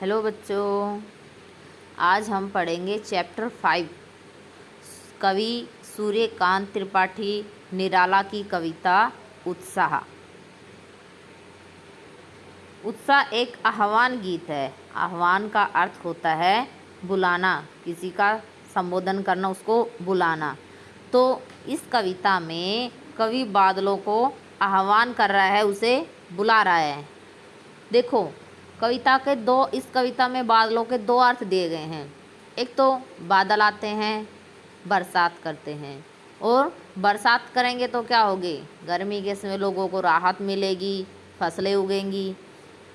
Hello बच्चों, आज हम पढ़ेंगे चैप्टर 5 कवि सूर्यकांत त्रिपाठी निराला की कविता उत्साह। उत्साह एक आह्वान गीत है। आह्वान का अर्थ होता है बुलाना, किसी का संबोधन करना, उसको बुलाना। तो इस कविता में कवि बादलों को आह्वान कर रहा है, उसे बुला रहा है। देखो, इस कविता में बादलों के दो अर्थ दिए गए हैं। एक तो बादल आते हैं, बरसात करते हैं, और बरसात करेंगे तो क्या होगी, गर्मी के समय लोगों को राहत मिलेगी, फसलें उगेंगी,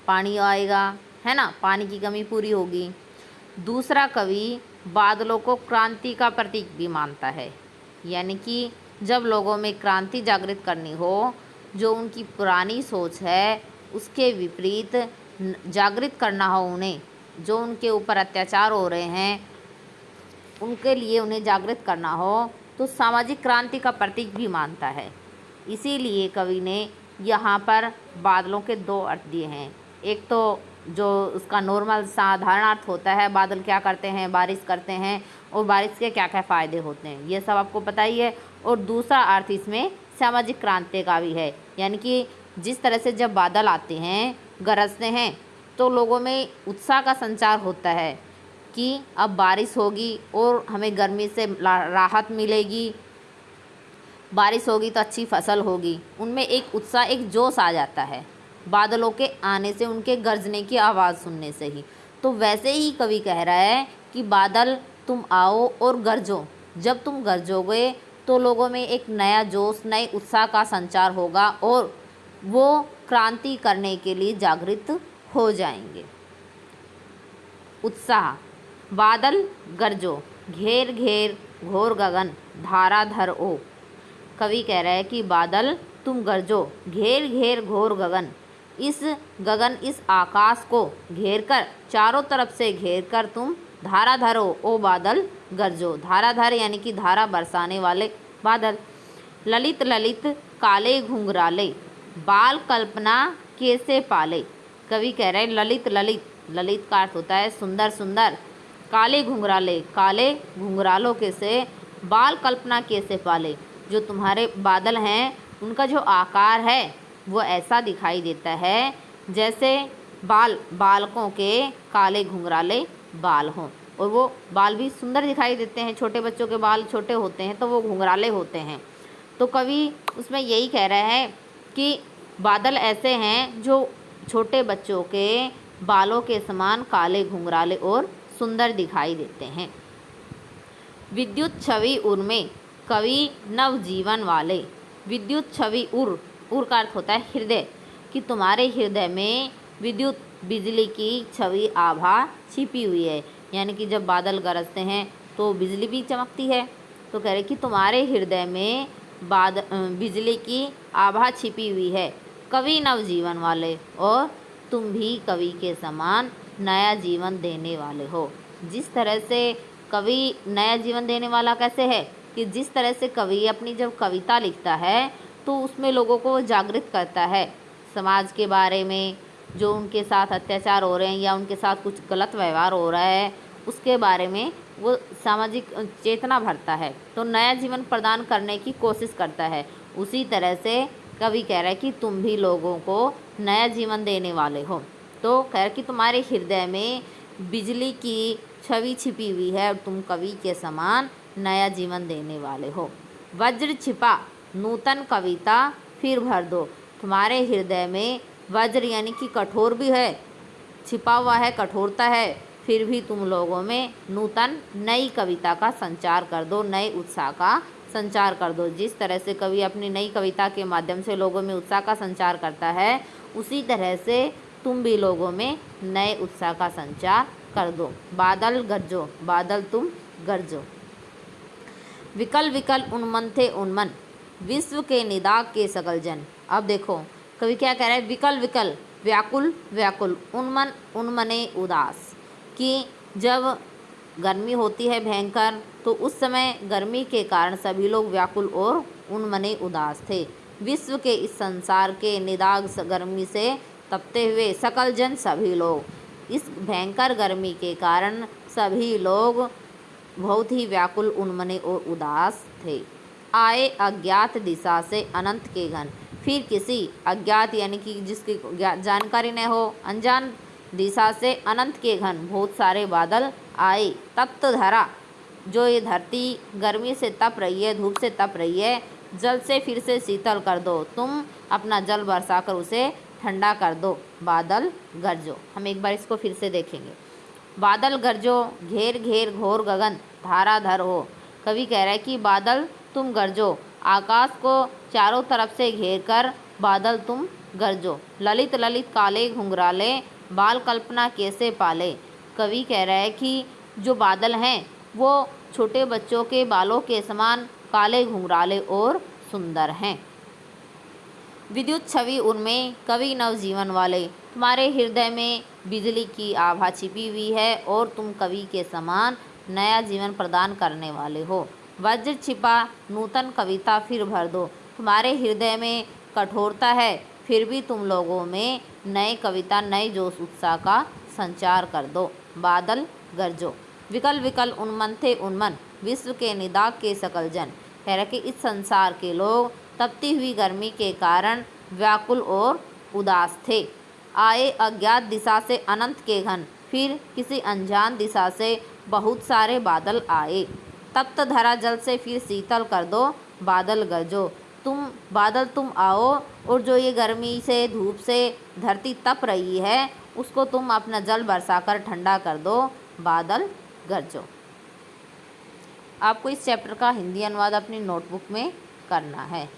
पानी आएगा, है ना, पानी की कमी पूरी होगी। दूसरा, कवि बादलों को क्रांति का प्रतीक भी मानता है, यानी कि जब लोगों में क्रांति जागृत करनी हो, जो उनकी पुरानी सोच है उसके विपरीत जागृत करना हो, उन्हें जो उनके ऊपर अत्याचार हो रहे हैं उनके लिए उन्हें जागृत करना हो, तो सामाजिक क्रांति का प्रतीक भी मानता है। इसीलिए कवि ने यहाँ पर बादलों के दो अर्थ दिए हैं। एक तो जो उसका नॉर्मल साधारण अर्थ होता है, बादल क्या करते हैं, बारिश करते हैं, और बारिश के क्या क्या फ़ायदे होते हैं, ये सब आपको पता ही है। और दूसरा अर्थ इसमें सामाजिक क्रांति का भी है, यानी कि जिस तरह से जब बादल आते हैं, गरजते हैं, तो लोगों में उत्साह का संचार होता है कि अब बारिश होगी और हमें गर्मी से राहत मिलेगी, बारिश होगी तो अच्छी फसल होगी। उनमें एक उत्साह, एक जोश आ जाता है बादलों के आने से, उनके गरजने की आवाज़ सुनने से ही। तो वैसे ही कवि कह रहा है कि बादल तुम आओ और गरजो। जब तुम गरजोगे तो लोगों में एक नया जोश, नए उत्साह का संचार होगा और वो क्रांति करने के लिए जागृत हो जाएंगे। उत्साह। बादल गरजो, घेर घेर घोर गगन धाराधर ओ। कवि कह रहा है कि बादल तुम गरजो, घेर घेर घोर गगन, इस गगन, इस आकाश को घेर कर, चारों तरफ से घेर कर तुम धाराधर ओ बादल गरजो। धाराधर यानी कि धारा बरसाने वाले बादल। ललित ललित काले घुंघराले, बाल कल्पना कैसे पाले। कवि कह रहे हैं ललित ललित, ललित का अर्थ होता है सुंदर सुंदर, काले घुंघराले, काले घुंघरालों के से, बाल कल्पना कैसे पाले। जो तुम्हारे बादल हैं उनका जो आकार है वो ऐसा दिखाई देता है जैसे बालकों के काले घुंघराले बाल हों, और वो बाल भी सुंदर दिखाई देते हैं। छोटे बच्चों के बाल छोटे होते हैं तो वो घुंघराले होते हैं। तो कवि उसमें यही कह रहा है कि बादल ऐसे हैं जो छोटे बच्चों के बालों के समान काले घुंघराले और सुंदर दिखाई देते हैं। विद्युत छवि उर में कवि नवजीवन वाले। विद्युत छवि उर, उर का अर्थ होता है हृदय, कि तुम्हारे हृदय में विद्युत बिजली की छवि आभा छिपी हुई है, यानी कि जब बादल गरजते हैं तो बिजली भी चमकती है। तो कह रहे कि तुम्हारे हृदय में बिजली की आभा छिपी हुई है, कवि नवजीवन वाले, और तुम भी कवि के समान नया जीवन देने वाले हो। जिस तरह से कवि नया जीवन देने वाला कैसे है कि जिस तरह से कवि अपनी जब कविता लिखता है तो उसमें लोगों को जागृत करता है समाज के बारे में, जो उनके साथ अत्याचार हो रहे हैं या उनके साथ कुछ गलत व्यवहार हो रहा है उसके बारे में वो सामाजिक चेतना भरता है, तो नया जीवन प्रदान करने की कोशिश करता है। उसी तरह से कवि कह रहा है कि तुम भी लोगों को नया जीवन देने वाले हो। तो कह रहा कि तुम्हारे हृदय में बिजली की छवि छिपी हुई है और तुम कवि के समान नया जीवन देने वाले हो। वज्र छिपा नूतन कविता फिर भर दो। तुम्हारे हृदय में वज्र यानी कि कठोर भी है, छिपा हुआ है, कठोरता है, फिर भी तुम लोगों में नूतन नई कविता का संचार कर दो, नए उत्साह का संचार कर दो। जिस तरह से कवि अपनी नई कविता के माध्यम से लोगों में उत्साह का संचार करता है, उसी तरह से तुम भी लोगों में नए उत्साह का संचार कर दो। बादल गरजो, बादल तुम गरजो। विकल विकल उन्मन थे उन्मन, विश्व के निदाग के सकल जन। अब देखो कवि क्या कह रहा है, विकल विकल, व्याकुल व्याकुल, उन्मन उन्मने उदास, कि जब गर्मी होती है भयंकर तो उस समय गर्मी के कारण सभी लोग व्याकुल और उन्मने उदास थे। विश्व के इस संसार के निदाग गर्मी से तपते हुए सकल जन, सभी लोग, इस भयंकर गर्मी के कारण सभी लोग बहुत ही व्याकुल, उन्मने और उदास थे। आए अज्ञात दिशा से अनंत के घन, फिर किसी अज्ञात यानी कि जिसकी जानकारी न हो, अनजान दिशा से अनंत के घन बहुत सारे बादल आए। तप्त धरा, जो ये धरती गर्मी से तप रही है, धूप से तप रही है, जल से फिर से शीतल कर दो, तुम अपना जल बरसाकर उसे ठंडा कर दो। बादल गरजो, हम एक बार इसको फिर से देखेंगे। बादल गरजो, घेर घेर घोर गगन धाराधर हो। कवि कह रहा है कि बादल तुम गरजो, आकाश को चारों तरफ से घेर कर बादल तुम गरजो। ललित ललित काले घुंघराले, बाल कल्पना कैसे पाले। कवि कह रहा है कि जो बादल हैं वो छोटे बच्चों के बालों के समान काले घुंघराले और सुंदर हैं। विद्युत छवि उनमें कवि नवजीवन वाले, तुम्हारे हृदय में बिजली की आभा छिपी हुई है और तुम कवि के समान नया जीवन प्रदान करने वाले हो। वज्र छिपा नूतन कविता फिर भर दो, तुम्हारे हृदय में कठोरता है फिर भी तुम लोगों में नए कविता, नए जोश उत्साह का संचार कर दो। बादल गरजो, विकल विकल उन्मन थे उन्मन, विश्व के निदाग के सकल जन। कह रहे कि इस संसार के लोग तपती हुई गर्मी के कारण व्याकुल और उदास थे। आए अज्ञात दिशा से अनंत के घन, फिर किसी अनजान दिशा से बहुत सारे बादल आए। तप्त धरा जल से फिर शीतल कर दो, बादल गरजो, तुम आओ और जो ये गर्मी से, धूप से धरती तप रही है उसको तुम अपना जल बरसाकर ठंडा कर दो। बादल गरजो। आपको इस चैप्टर का हिंदी अनुवाद अपनी नोटबुक में करना है।